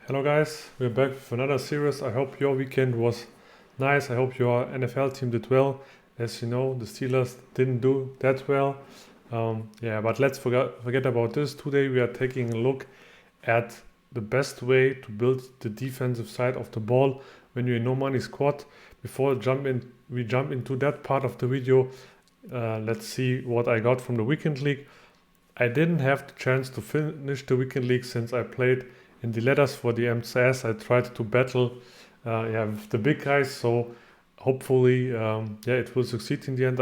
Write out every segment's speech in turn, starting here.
Hello guys, we're back with another series. I hope your weekend was nice. I hope your NFL team did well. As you know, the Steelers didn't do that well. But let's forget about this. Today we are taking a look at the best way to build the defensive side of the ball when you're in no money squad. Before we jump into that part of the video. Let's see what I got from the weekend league. I didn't have the chance to finish the weekend league since I played in the ladders for the MCS. I tried to battle with the big guys, so hopefully it will succeed in the end.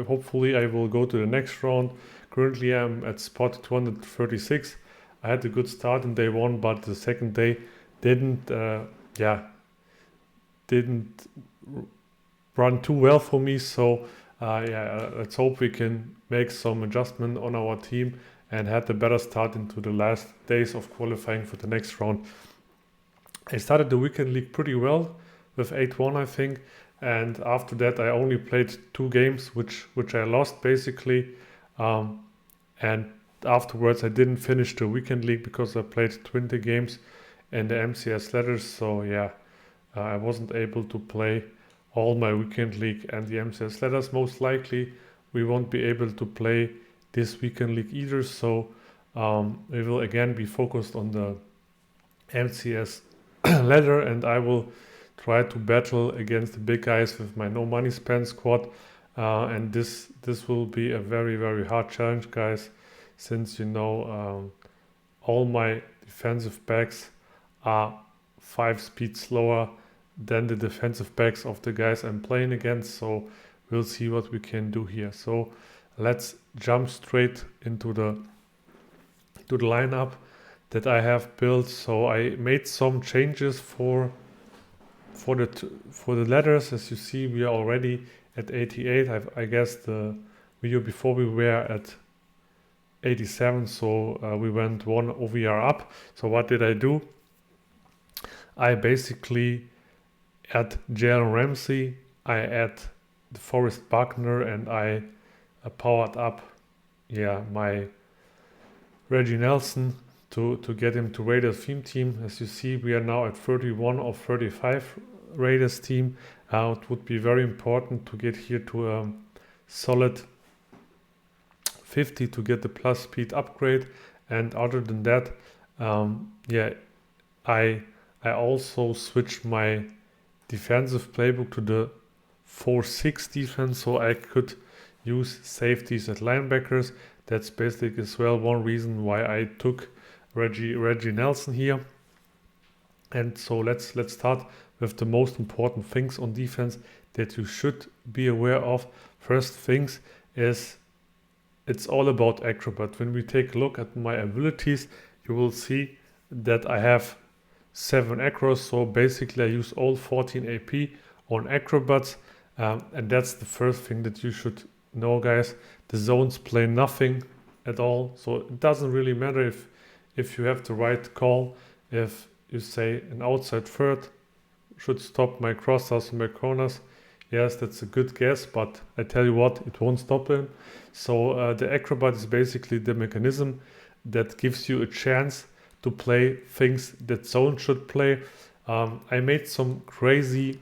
Hopefully I will go to the next round. Currently I'm at spot 236. I had a good start in day one, but the second day didn't run too well for me. So let's hope we can make some adjustment on our team and had a better start into the last days of qualifying for the next round. I started the weekend league pretty well with 8-1, I think, and after that I only played 2 games, which I lost basically, and afterwards I didn't finish the weekend league because I played 20 games in the MCS ladders. So I wasn't able to play all my weekend league and the MCS ladders. Most likely we won't be able to play this weekend league either, so we will again be focused on the MCS ladder, and I will try to battle against the big guys with my no money spend squad, and this will be a very, very hard challenge, guys, since all my defensive backs are 5 speed slower than the defensive backs of the guys I'm playing against. So we'll see what we can do here. So let's jump straight into the lineup that I have built. So I made some changes for the ladders. As you see, we are already at 88. I guess the video before we were at 87, so we went 1 OVR up. So what did I do? I basically add Jalen Ramsey, I add the Forrest Buckner, and I powered up my Reggie Nelson to get him to Raiders theme team. As you see, we are now at 31 of 35 Raiders team. It would be very important to get here to a solid 50 to get the plus speed upgrade. And other than that, I also switched my defensive playbook to the 4-6 defense, so I could use safeties at linebackers. That's basically as well one reason why I took Reggie Nelson here. And so let's start with the most important things on defense that you should be aware of. First things is it's all about acrobat. When we take a look at my abilities, you will see that I have 7 acros, so basically I use all 14 AP on acrobats, and that's the first thing that you should know, guys. The zones play nothing at all, so it doesn't really matter if you have the right call. If you say an outside third should stop my crossers and my corners, yes, that's a good guess, but I tell you what, it won't stop him. So the acrobat is basically the mechanism that gives you a chance to play things that zone should play. I made some crazy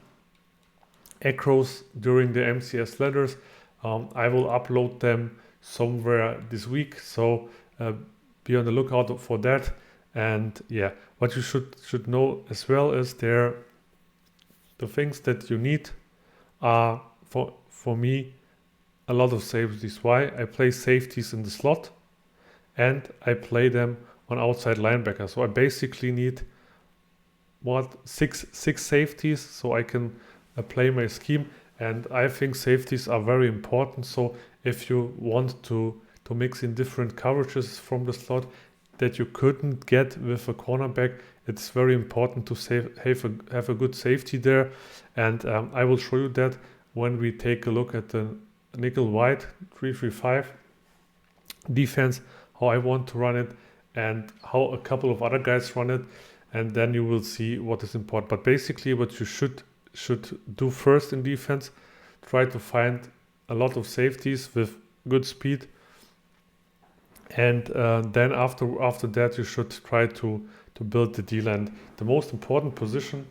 acros during the MCS ladders. I will upload them somewhere this week, so be on the lookout for that. And what you should know as well is the things that you need are for me a lot of safeties. Why? I play safeties in the slot and I play them on outside linebacker. So I basically need six safeties so I can play my scheme, and I think safeties are very important. So if you want to mix in different coverages from the slot that you couldn't get with a cornerback, it's very important to have a good safety there. And I will show you that when we take a look at the nickel white 3-3-5 defense, how I want to run it and how a couple of other guys run it, and then you will see what is important. But basically what you should do first in defense, try to find a lot of safeties with good speed, and then after that you should try to to build the D-line. The most important position,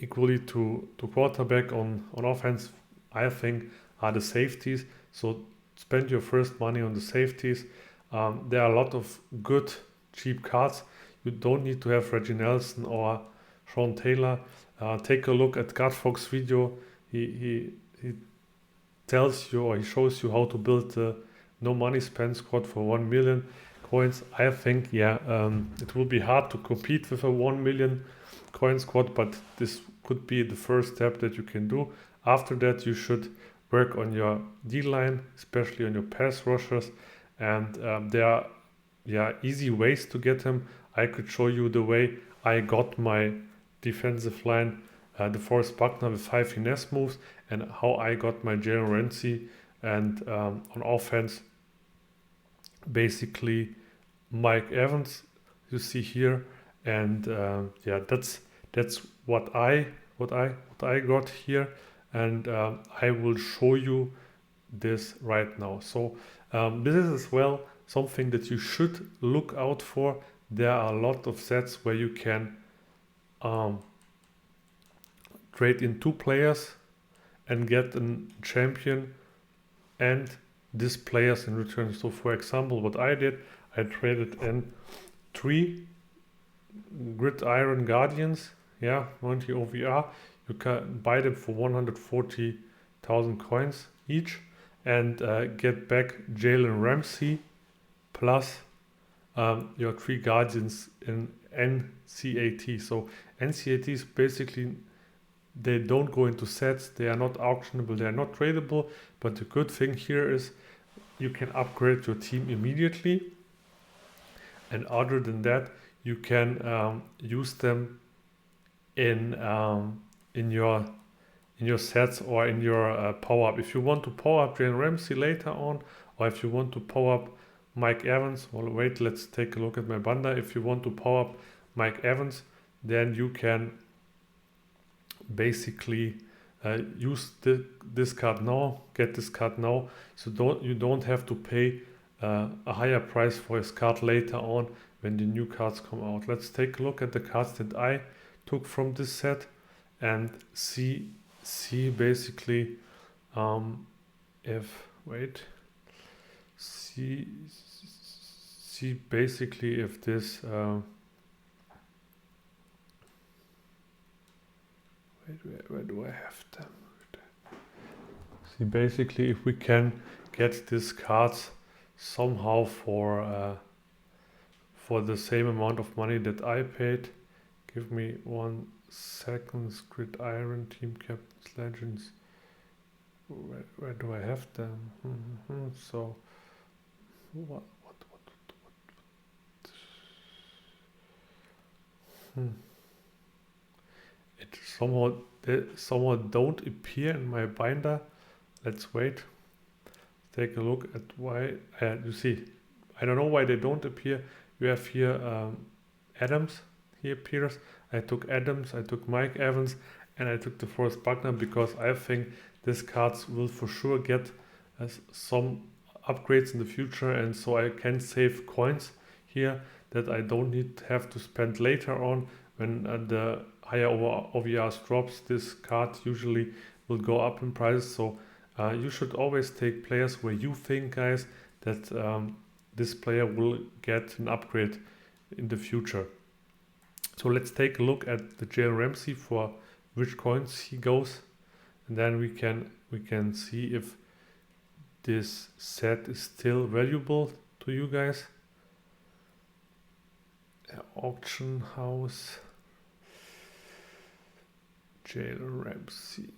equally to quarterback on offense, I think, are the safeties. So spend your first money on the safeties. There are a lot of good cheap cards. You don't need to have Reggie Nelson or Sean Taylor. Take a look at Gutfox's video. He tells you, or he shows you how to build the no money spent squad for 1 million coins. I think, it will be hard to compete with a 1 million coin squad, but this could be the first step that you can do. After that, you should work on your D-line, especially on your pass rushers, and there are easy ways to get them. I could show you the way I got my defensive line, DeForest Buckner with 5 finesse moves, and how I got my Jalen Ramsey, and on offense, basically Mike Evans, you see here, and that's what I got here, and I will show you this right now. So this is as well something that you should look out for. There are a lot of sets where you can trade in 2 players and get a champion and these players in return. So for example, what I did, I traded in 3 Gridiron Guardians, 90 OVR. You can buy them for 140,000 coins each, and get back Jalen Ramsey plus your 3 Guardians in NCAT. So NCAT is basically, they don't go into sets, they are not auctionable, they are not tradable, but the good thing here is you can upgrade your team immediately, and other than that, you can use them in your sets or in your power up. If you want to power up Jalen Ramsey later on, or if you want to power up Mike Evans, well, wait, let's take a look at my bundle. If you want to power up Mike Evans, then you can basically use this card now, get this card now, so you don't have to pay a higher price for his card later on when the new cards come out. Let's take a look at the cards that I took from this set and see basically see basically if this where do I have them? See basically if we can get these cards somehow for the same amount of money that I paid. Give me 1 second. Gridiron, Team Captains, Legends. Where do I have them? So what? It somehow don't appear in my binder. Let's wait. Take a look at why. You see, I don't know why they don't appear. You have here Adams. He appears. I took Adams, I took Mike Evans, and I took DeForest Buckner because I think these cards will for sure get some upgrades in the future, and so I can save coins here that I don't have to spend later on when the higher OVRs drops. This card usually will go up in price, so you should always take players where you think, guys, that this player will get an upgrade in the future. So let's take a look at the Jalen Ramsey for which coins he goes, and then we can see if this set is still valuable to you guys. Auction house, Jalen Ramsey,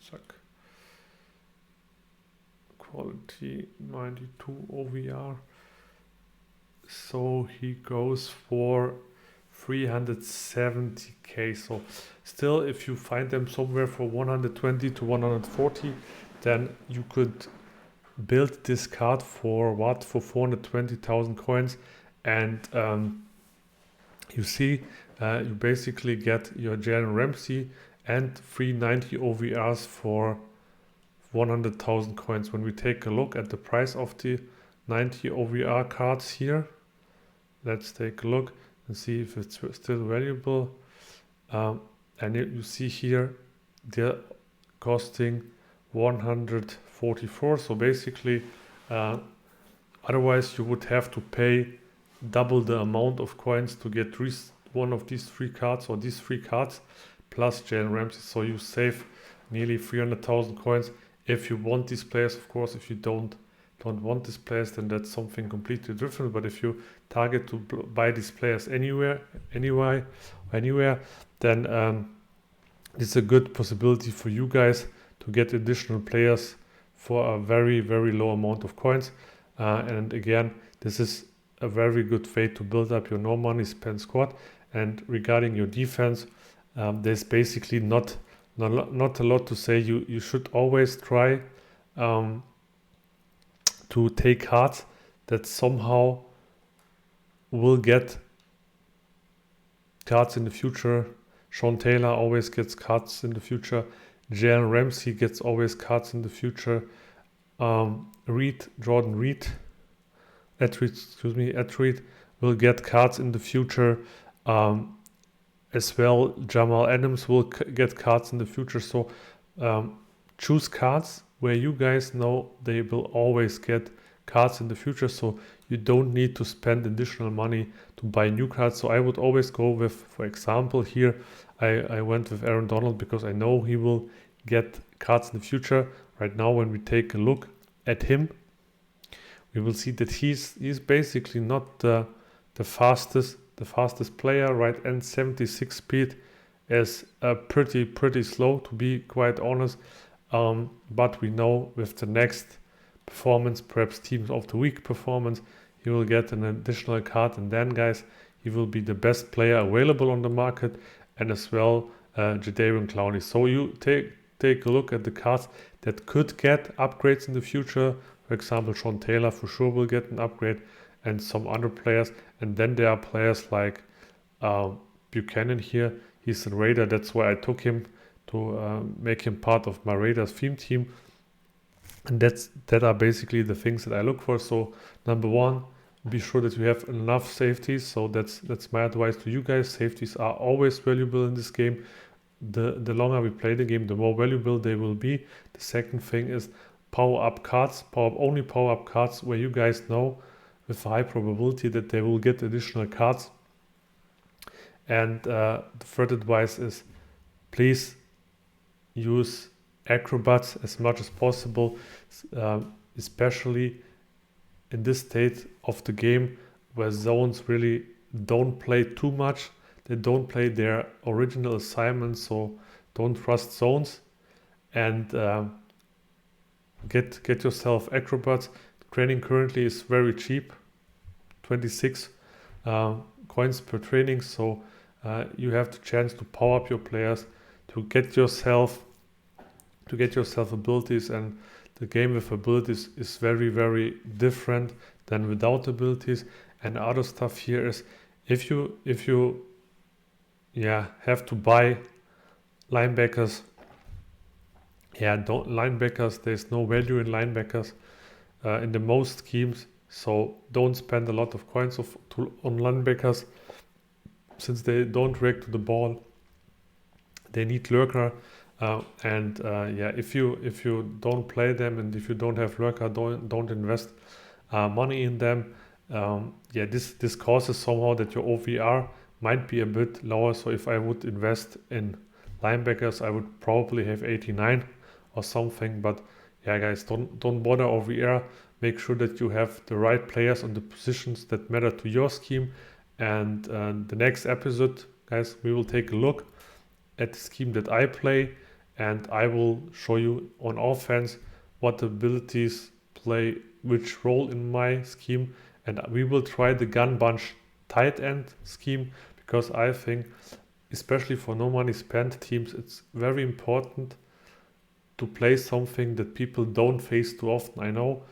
zack. Quality 92 OVR. So he goes for 370k. So still, if you find them somewhere for 120 to 140, then you could build this card for what? For 420,000 coins. And you see, you basically get your Jalen Ramsey and 390 OVRs for 100,000 coins. When we take a look at the price of the 90 OVR cards here, let's take a look and see if it's still valuable. And you see here they're costing 144. So basically, otherwise you would have to pay double the amount of coins to get one of these 3 cards or these 3 cards plus Jalen Ramsey. So you save nearly 300,000 coins if you want these players. Of course, if you don't want these players, then that's something completely different. But if you target to buy these players anywhere, then it's a good possibility for you guys to get additional players for a very, very low amount of coins. And again, this is a very good way to build up your no money spent squad. And regarding your defense, there's basically not a lot to say. You should always try to take cards that somehow will get cards in the future. Sean Taylor always gets cards in the future. Jalen Ramsey gets always cards in the future. Jordan Reed will get cards in the future. As well, Jamal Adams will get cards in the future. So choose cards where you guys know they will always get cards in the future, so you don't need to spend additional money to buy new cards. So I would always go with, for example, here I went with Aaron Donald because I know he will get cards in the future. Right now, when we take a look at him, we will see that he's basically not the fastest player, right? And 76 speed is pretty slow, to be quite honest. But we know with the next performance, perhaps Team of the Week performance, he will get an additional card, and then guys, he will be the best player available on the market, and as well Jadeveon Clowney. So you take a look at the cards that could get upgrades in the future. For example, Sean Taylor for sure will get an upgrade, and some other players. And then there are players like Buchanan here. He's a Raider, that's why I took him to make him part of my Raiders theme team. And that are basically the things that I look for. So number one, be sure that you have enough safeties. So that's my advice to you guys. Safeties are always valuable in this game. The longer we play the game, the more valuable they will be. The second thing is power up cards, only power up cards where you guys know with a high probability that they will get additional cards. And the third advice is please use acrobats as much as possible, especially in this state of the game where zones really don't play too much. They don't play their original assignments, so don't trust zones. And get yourself acrobats. Training currently is very cheap, 26 coins per training. So you have the chance to power up your players, to get yourself abilities, and the game with abilities is very, very different than without abilities. And other stuff here is if you have to buy linebackers, linebackers, there's no value in linebackers in the most schemes, so don't spend a lot of coins on linebackers since they don't react to the ball. They need lurker, if you don't play them, and if you don't have lurker, don't invest money in them. This causes somehow that your OVR might be a bit lower. So if I would invest in linebackers, I would probably have 89 or something. But yeah, guys, don't bother OVR. Make sure that you have the right players on the positions that matter to your scheme. And the next episode, guys, we will take a look at the scheme that I play, and I will show you on offense what abilities play which role in my scheme. And we will try the gun bunch tight end scheme, because I think, especially for no money spent teams, it's very important to play something that people don't face too often. I know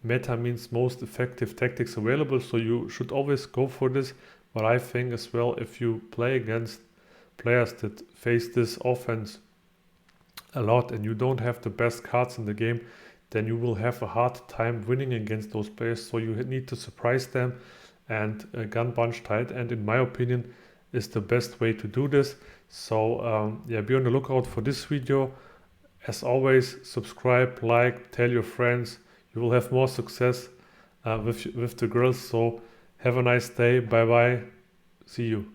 meta means most effective tactics available, so you should always go for this, But I think as well, if you play against players that face this offense a lot and you don't have the best cards in the game, then you will have a hard time winning against those players. So you need to surprise them, and gun bunch tight end, in my opinion, is the best way to do this. So yeah, be on the lookout for this video. As always, subscribe, like, tell your friends. You will have more success with the girls. So have a nice day. Bye bye. See you.